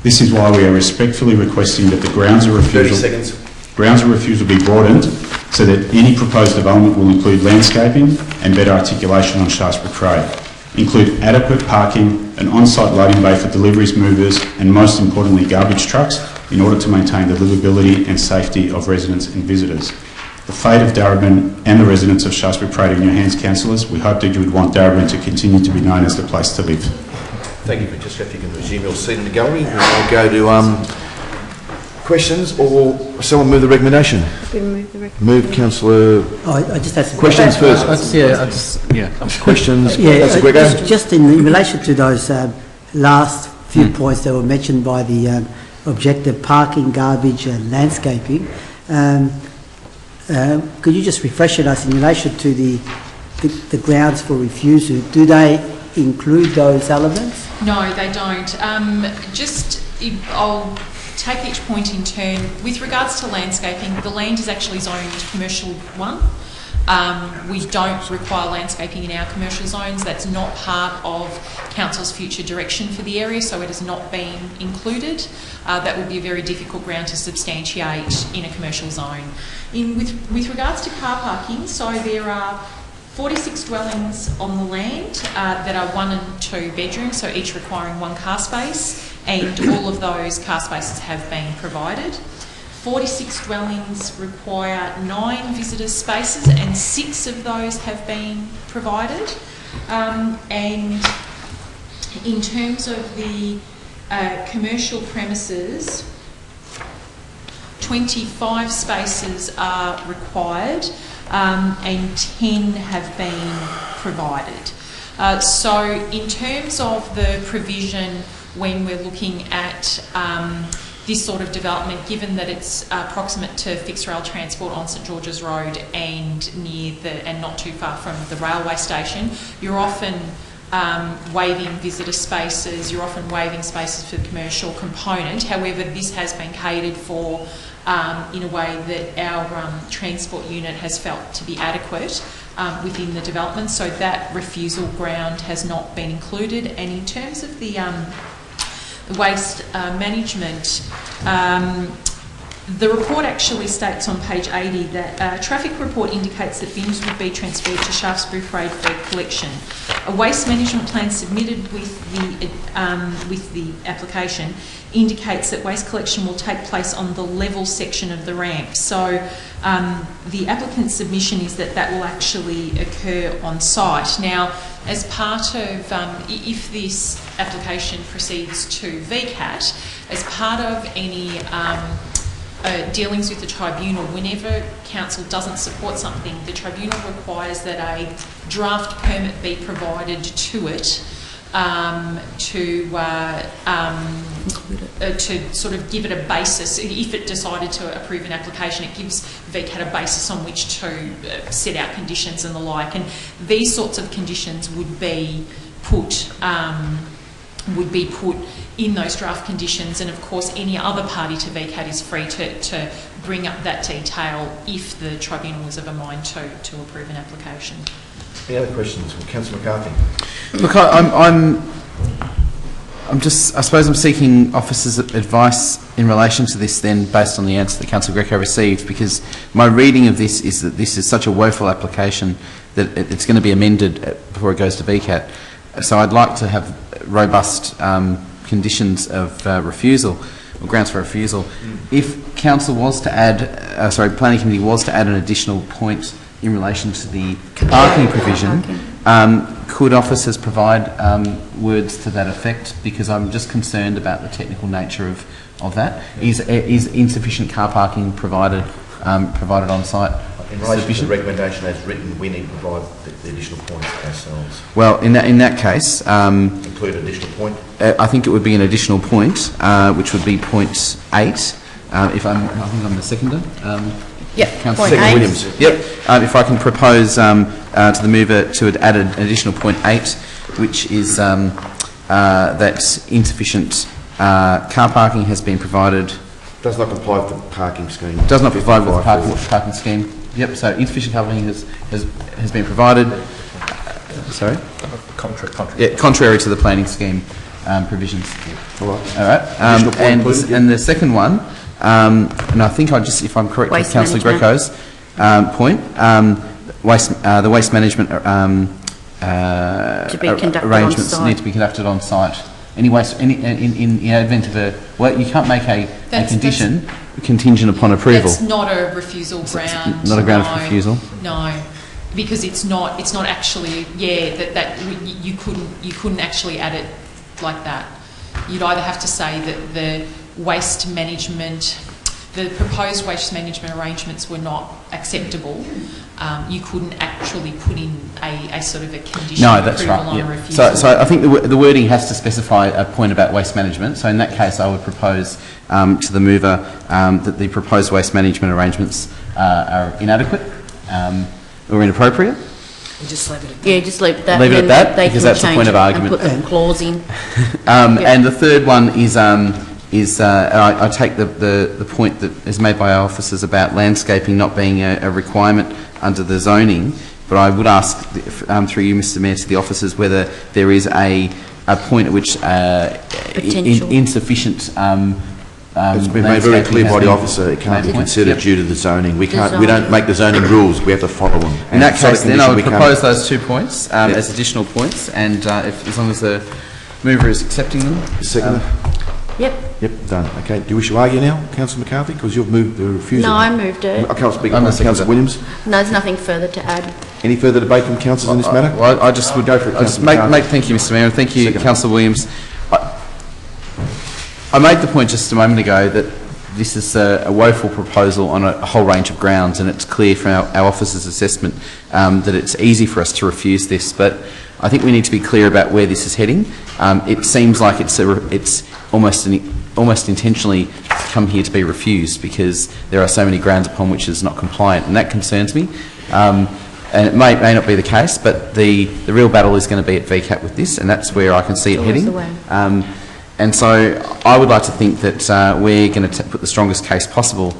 This is why we are respectfully requesting that the grounds of refusal be broadened so that any proposed development will include landscaping and better articulation on Shaftesbury Parade, include adequate parking, an on-site loading bay for deliveries, movers and most importantly garbage trucks in order to maintain the livability and safety of residents and visitors. The fate of Darebin and the residents of Shaftesbury Parade in your hands, councillors. We hope that you would want Darebin to continue to be known as the place to live. Thank you, Francesca. If you can resume your seat in the gallery, we'll go to questions, or someone move the recommendation. Move, Councillor. I just had some questions first. Questions. Just in relation to those last few points that were mentioned by the objective, parking, garbage, and landscaping. Could you just refresh us in relation to the grounds for refusal? Do they include those elements? No, they don't. I'll take each point in turn. With regards to landscaping, the land is actually zoned commercial 1. We don't require landscaping in our commercial zones. That's not part of Council's future direction for the area, so it has not been included. That would be a very difficult ground to substantiate in a commercial zone. With regards to car parking, so there are 46 dwellings on the land that are 1 and 2 bedrooms, so each requiring 1 car space, and all of those car spaces have been provided. 46 dwellings require 9 visitor spaces, and 6 of those have been provided. And in terms of the commercial premises, 25 spaces are required, and 10 have been provided. So in terms of the provision, when we're looking at this sort of development, given that it's proximate to fixed rail transport on St George's Road and not too far from the railway station, you're often waiving visitor spaces, you're often waiving spaces for the commercial component. However, this has been catered for in a way that our transport unit has felt to be adequate within the development, so that refusal ground has not been included. And in terms of the waste management, the report actually states on page 80 that a traffic report indicates that bins would be transferred to Shaftesbury Parade for collection. A waste management plan submitted with the application indicates that waste collection will take place on the level section of the ramp. So the applicant's submission is that that will actually occur on site. Now, as part of, if this application proceeds to VCAT, as part of any dealings with the tribunal, whenever council doesn't support something, the tribunal requires that a draft permit be provided to it to sort of give it a basis. If it decided to approve an application, it gives VCAT a basis on which to set out conditions and the like. And these sorts of conditions would be put in those draft conditions, and of course any other party to VCAT is free to bring up that detail if the tribunal is of a mind to approve an application. Any other questions from Councillor McCarthy? Look, I suppose I'm seeking officers' advice in relation to this then, based on the answer that Councillor Greco received, because my reading of this is that this is such a woeful application that it's going to be amended before it goes to VCAT. So I'd like to have robust conditions of refusal, or grounds for refusal. If council was to add, planning committee was to add an additional point in relation to the parking provision, could officers provide words to that effect? Because I'm just concerned about the technical nature of that. Is insufficient car parking provided on site? In relation to the recommendation as written, we need to provide the additional points ourselves. Well, in that case, include an additional point. I think it would be an additional point, which would be point 8. I think I'm the seconder. Yep, Councillor point 8. Williams. Yep. If I can propose to the mover to add an additional point 8, which is that insufficient car parking has been provided. Does not comply with the parking scheme. Does not comply with the parking scheme. Yep. So insufficient car parking has been provided. Sorry. Contrary. Yeah, contrary to the planning scheme provisions. All right. All right. And the second one. And I think if I'm correct with Councillor Greco's point, the waste management arrangements need to be conducted on site. In the event of you can't make a condition contingent upon approval. That's not a refusal ground. Not a ground of refusal. No, because it's not actually. Yeah, that you couldn't actually add it like that. You'd either have to say that the proposed waste management arrangements were not acceptable. You couldn't actually put in a sort of a condition of approval on a refusal. So I think the wording has to specify a point about waste management. So in that case, I would propose to the mover that the proposed waste management arrangements are inadequate or inappropriate. Just leave it at that. Yeah, just leave it at that. Leave it at that, because that's the point of argument. And put the clause in. And the third one is I take the point that is made by our officers about landscaping not being a requirement under the zoning, but I would ask through you, Mr. Mayor, to the officers whether there is a point at which insufficient it's been made very clear by the officer it can't be considered due to the zoning. We don't make the zoning rules, we have to follow them. In that case, then I would propose those 2 points as additional points, and as long as the mover is accepting them. Second. Yep. Yep, done. Okay, do you wish to argue now, Councillor McCarthy? Because you've moved the refusal. No, I moved it. I can't speak I'm on the seconder. Councillor Williams. No, there's nothing further to add. Any further debate from councillors on this matter? Well, I just would go for it, I just Councillor McCarthy. thank you, Mr. Mayor, and thank you, Second. Councillor Williams. I made the point just a moment ago that this is a woeful proposal on a whole range of grounds, and it's clear from our officer's assessment that it's easy for us to refuse this, but I think we need to be clear about where this is heading. It seems like it's almost intentionally come here to be refused because there are so many grounds upon which it's not compliant, and that concerns me. And it may not be the case, but the real battle is going to be at VCAT with this, and that's where I can see it heading. And so I would like to think that we're going to put the strongest case possible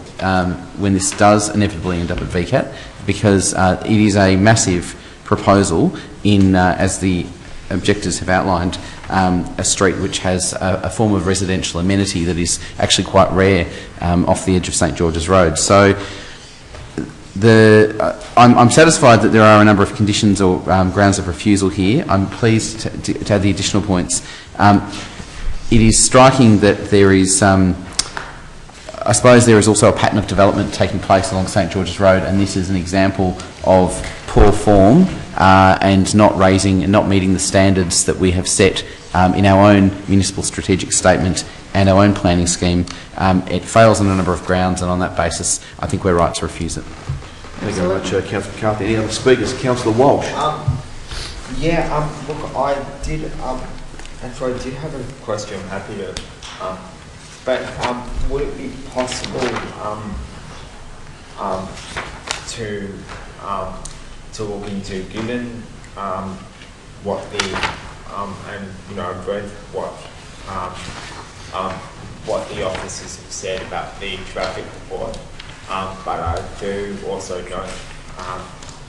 when this does inevitably end up at VCAT, because it is a massive proposal in, as the objectors have outlined, a street which has a form of residential amenity that is actually quite rare off the edge of St George's Road. So I'm satisfied that there are a number of conditions or grounds of refusal here. I'm pleased to add the additional points. It is striking that there is, I suppose there is also a pattern of development taking place along St George's Road, and this is an example of poor form and not raising and not meeting the standards that we have set in our own municipal strategic statement and our own planning scheme. It fails on a number of grounds, and on that basis I think we're right to refuse it. Thank you very much, Councillor McCarthy. Any other speakers? Councillor Walsh. Look, I did have a question. I'm happy to, but would it be possible to look into, given what the and I've read what the officers have said about the traffic report, but I do also know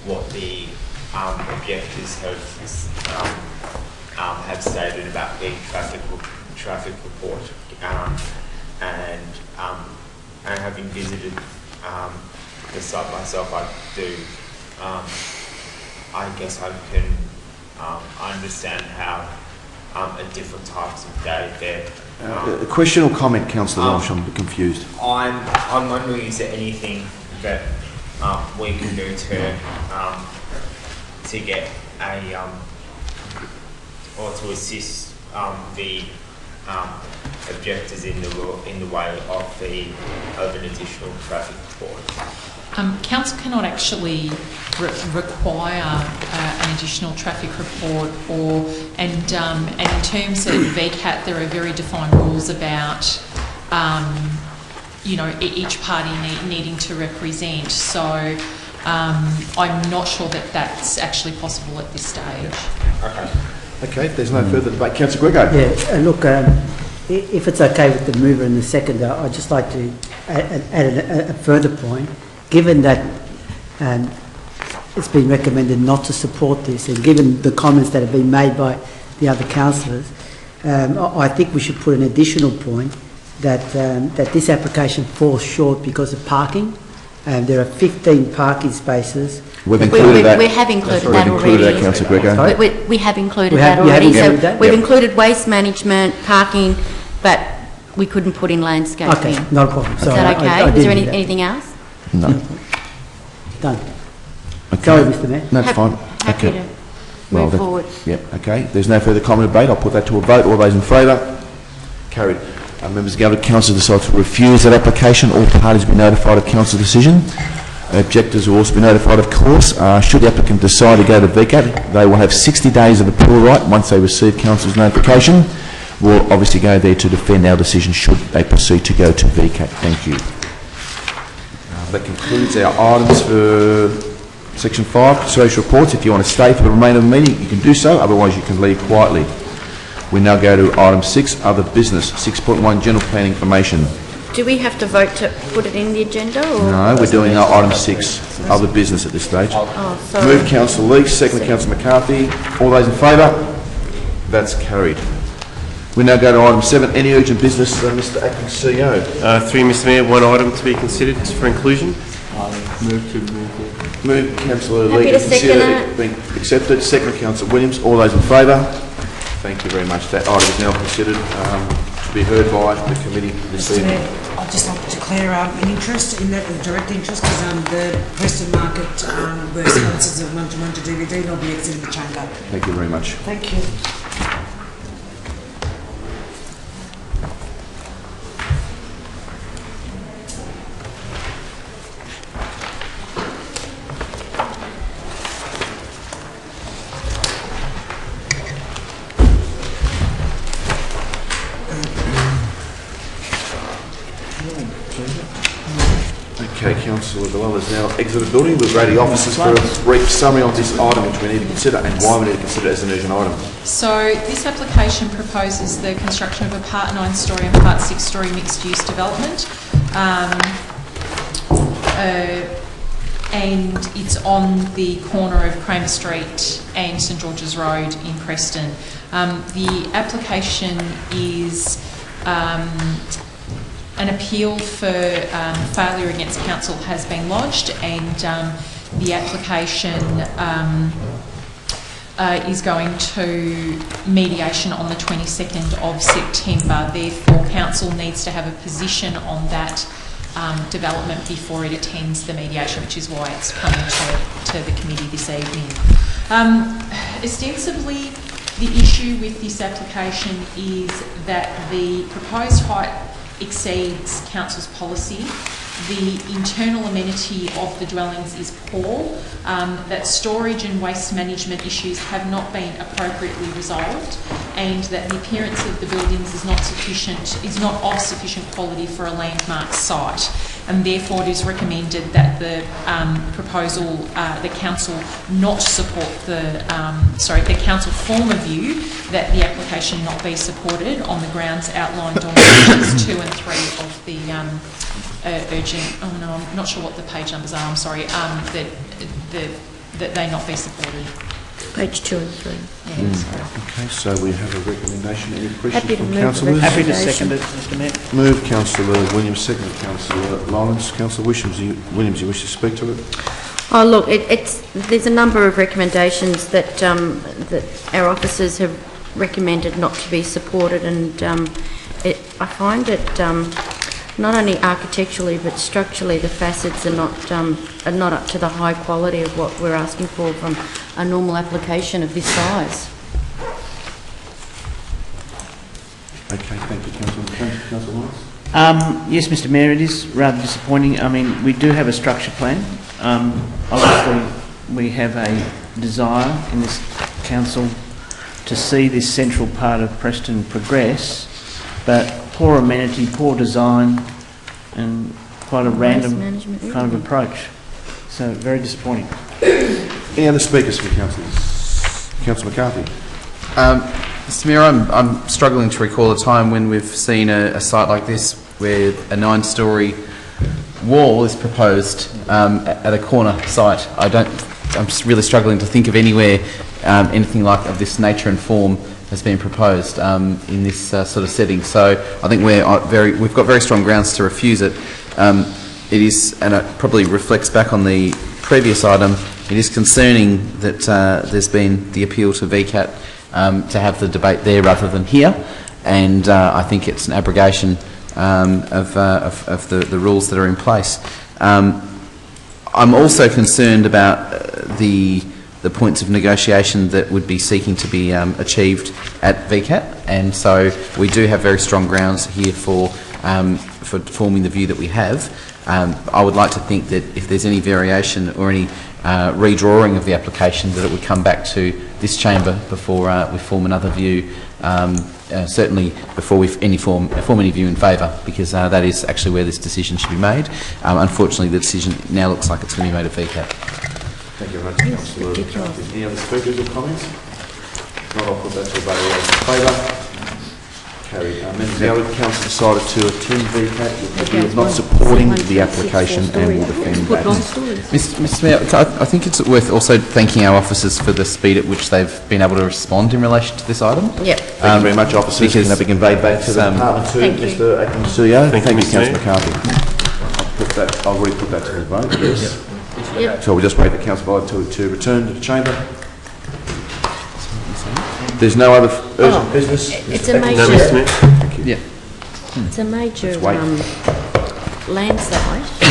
what the objectors have stated about the traffic report, and having visited the site myself, I do. I guess I can understand how at different times of day there. A question or comment, Councillor Walsh? I'm a bit confused. I'm wondering, is there anything that we can do to get a or to assist the objectors in the way of an additional traffic report? Council cannot actually require an additional traffic report, and in terms of VCAT, there are very defined rules about each party needing to represent. So I'm not sure that that's actually possible at this stage. Okay, if there's no further debate. Councillor Grego. Yeah, look, if it's okay with the mover and the seconder, I'd just like to add a further point. Given that it's been recommended not to support this, and given the comments that have been made by the other councillors, I think we should put an additional point that this application falls short because of parking. There are 15 parking spaces. We've included that. We have included that already. We've included that, Councillor Grego. We have included that already. So we've included waste management, parking, but we couldn't put in landscaping. Okay, not a problem. Is that okay? Is there anything else? No. Done. Okay. Sorry, Mr. Mayor. No, it's fine. Happy to move forward. Yep, okay. There's no further comment or debate. I'll put that to a vote. All those in favour? Carried. Members of the Council decide to refuse that application. All parties will be notified of Council's decision. Objectors will also be notified, of course. Should the applicant decide to go to VCAT, they will have 60 days of appeal right once they receive Council's notification. We'll obviously go there to defend our decision should they proceed to go to VCAT. Thank you. That concludes our items for Section 5, social reports. If you want to stay for the remainder of the meeting, you can do so. Otherwise, you can leave quietly. We now go to item 6, other business. 6.1, general plan information. Do we have to vote to put it in the agenda? Or? No, we're doing our item 6, other business at this stage. Oh, sorry. Move Councillor Leach, second Councillor McCarthy. All those in favour? That's carried. We now go to item 7, any urgent business, Mr Acting CEO. Through Mr Mayor, one item to be considered for inclusion. Move Councillor Happy Leach, to second it. being accepted. Second Councillor Williams. All those in favour? Thank you very much. That item is now considered. to be heard by the committee this Mr. evening? Mayor, I'd just like to declare an interest in that, a direct interest, is the Preston Market were sponsors of Munja Munja DVD, and I'll be exiting the chamber. Thank you very much. Thank you. Okay, Councillor Dwell has now exited the building. We'll go to the officers for a brief summary of this item which we need to consider and why we need to consider it as an urgent item. So this application proposes the construction of a part 9-storey and part 6-storey mixed-use development. And it's on the corner of Kramer Street and St George's Road in Preston. The application is an appeal for failure against council has been lodged, and the application is going to mediation on the 22nd of September. Therefore, council needs to have a position on that development before it attends the mediation, which is why it's coming to the committee this evening. Ostensibly, the issue with this application is that the proposed height exceeds council's policy. The internal amenity of the dwellings is poor, that storage and waste management issues have not been appropriately resolved, and that the appearance of the buildings is not of sufficient quality for a landmark site, and therefore it is recommended that the proposal, the council not support the council form a view that the application not be supported on the grounds outlined on pages 2 and 3 of the urgent, oh no, I'm not sure what the page numbers are, I'm sorry, that they not be supported. Page 2 and 3. Yeah, sorry. Okay, so we have a recommendation. Any questions Happy to from move the councillors? Happy to recommendation. second it, Mr Mayor. Move Councillor Williams, second Councillor Lawrence. Councillor Williams, you wish to speak to it? Oh, look, there's a number of recommendations that that our officers have recommended not to be supported, and I find it not only architecturally but structurally the facets are not up to the high quality of what we're asking for from a normal application of this size. Okay, thank you, Councillor Lawrence. Yes, Mr Mayor, it is rather disappointing. I mean, we do have a structure plan. Obviously, we have a desire in this council to see this central part of Preston progress, but poor amenity, poor design, and quite a random kind of approach. So, very disappointing. Any other speakers from councillors? Councillor McCarthy. Mr Mayor, I'm struggling to recall a time when we've seen a site like this where a 9-storey wall is proposed at a corner site. I'm just really struggling to think of anywhere anything like of this nature and form has been proposed in this sort of setting. So I think we've got very strong grounds to refuse it. It is, and it probably reflects back on the previous item, it is concerning that there's been the appeal to VCAT to have the debate there rather than here, and I think it's an abrogation of the rules that are in place. I'm also concerned about the points of negotiation that would be seeking to be achieved at VCAT, and so we do have very strong grounds here for forming the view that we have. I would like to think that if there's any variation or any redrawing of the application, that it would come back to this chamber before we form another view, certainly before we form any view in favour, because that is actually where this decision should be made. Unfortunately, the decision now looks like it's going to be made at VCAT. Thank you very much, Councillor McCarthy. Any other speakers or comments? Not, I'll put that to a vote. All those in favour? Carried. Members, the other council decided to attend VCAT with the view of not supporting the application and will defend that. Mr Mayor, I think it's worth also thanking our officers for the speed at which they've been able to respond in relation to this item. Yep. Thank you very much, officers. Can that be conveyed back to the department to Mr. Acting CEO? Thank you, Councillor McCarthy. I've already put that to the vote, yes. Yep. So we'll just wait the council to return to the chamber. There's no other urgent business? It's a No, major... Mr Mayor. Thank you. Yeah. It's a major Let's wait. land site,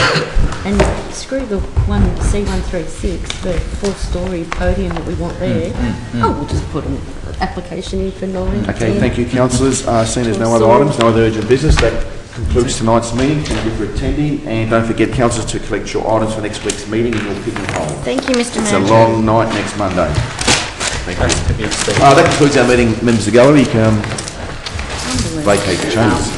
and screw the one C136, the 4-storey podium that we want there. Oh, we'll just put an application in for 9. Okay, 10. thank you, councillors. Seeing there's no other items, no other urgent business, that concludes tonight's meeting. Thank you for attending, and don't forget, councillors, to collect your items for next week's meeting in your pigeonhole. Thank you, Mr. It's a Manager. long night next Monday. Thank you. That concludes our meeting. Members of the gallery, you can vacate the chambers.